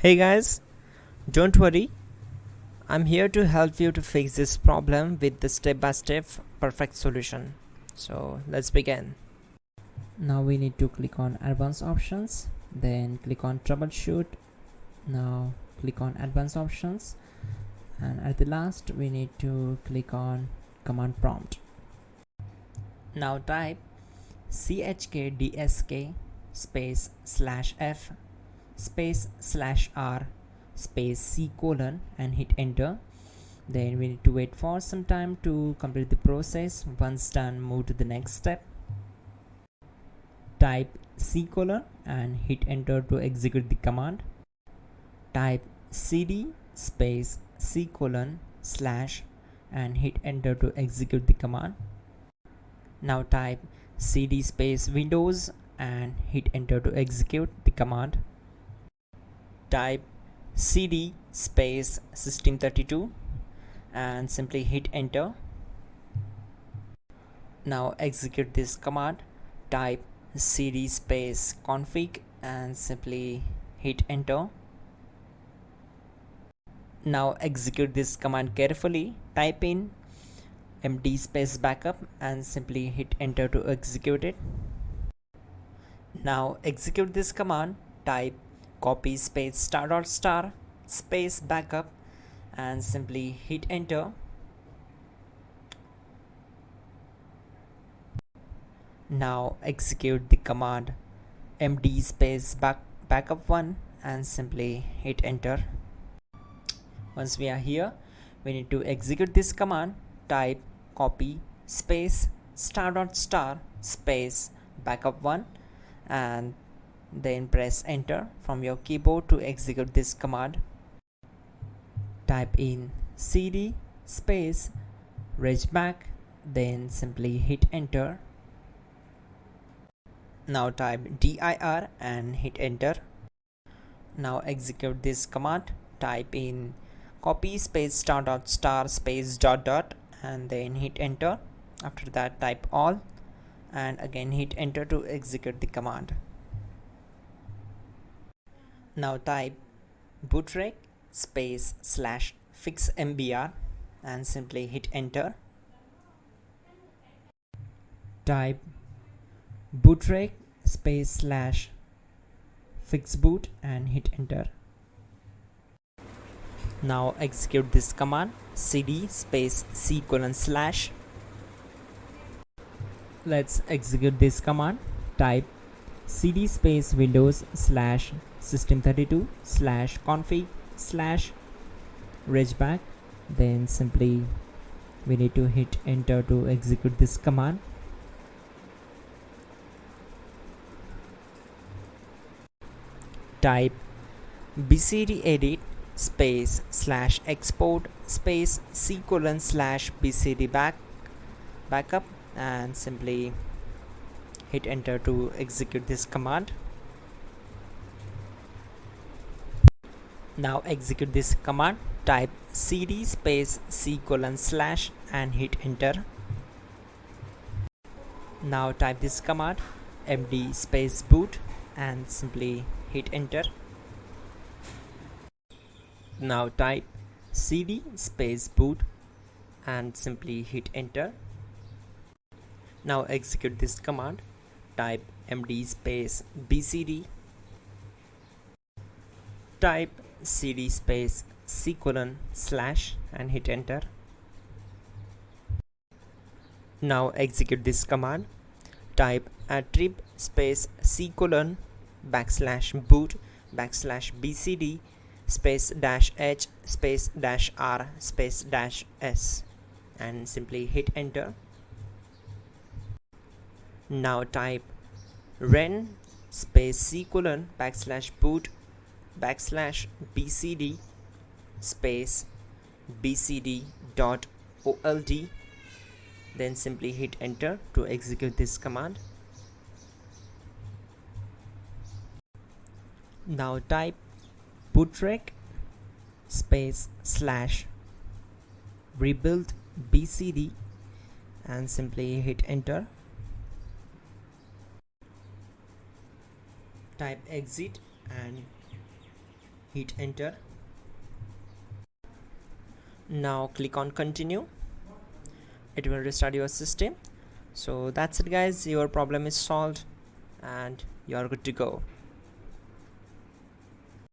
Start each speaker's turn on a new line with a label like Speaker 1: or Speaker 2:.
Speaker 1: Hey guys, don't worry, I'm here to help you to fix this problem with the step-by-step perfect solution. So let's begin.
Speaker 2: Now we need to click on advanced options, then click on troubleshoot. Now click on advanced options, and at the last we need to click on command prompt. Now type chkdsk space /f space /r space c colon and hit enter. Then we need to wait for some time to complete the process. Once done, move to the next step. Type c colon and hit enter to execute the command. Type cd space c colon / and hit enter to execute the command. Now type cd space windows and hit enter to execute the command. Type cd space system32 and simply hit enter. Now execute this command. Type cd space config and simply hit enter. Now execute this command carefully. Type in md space backup and simply hit enter to execute it. Now execute this command. Type copy space *** space backup and simply hit enter. Now execute the command md space backup1 and simply hit enter. Once we are here, we need to execute this command. Type copy space ** space backup1 and then press enter from your keyboard to execute this command. Type in cd space regback, then simply hit enter. Now type dir and hit enter. Now execute this command. Type in copy space ** space ... and then hit enter. After that, type all and again hit enter to execute the command. Now type bootrec space /fixmbr and simply hit enter. Type bootrec space /fixboot and hit enter. Now execute this command cd space c colon /. Let's execute this command. Type cd space windows /system32 /config regback, then simply we need to hit enter to execute this command. Type bcdedit space /export space c colon /bcd backup and simply hit enter to execute this command. Now execute this command. Type cd space c colon / and hit enter. Now type this command md space boot and simply hit enter. Now type cd space boot and simply hit enter. Now execute this command. Type md space bcd. Type cd space c colon / and hit enter. Now execute this command. Type attrib space c colon /boot /bcd space -h space -r space -s and simply hit enter. Now type ren space c colon /boot /bcd space bcd.old, then simply hit enter to execute this command. Now type bootrec space /rebuild bcd and simply hit enter. Type exit and
Speaker 1: hit enter. Now click on continue. It will restart your system. So that's it guys, your problem is solved and you are good to go.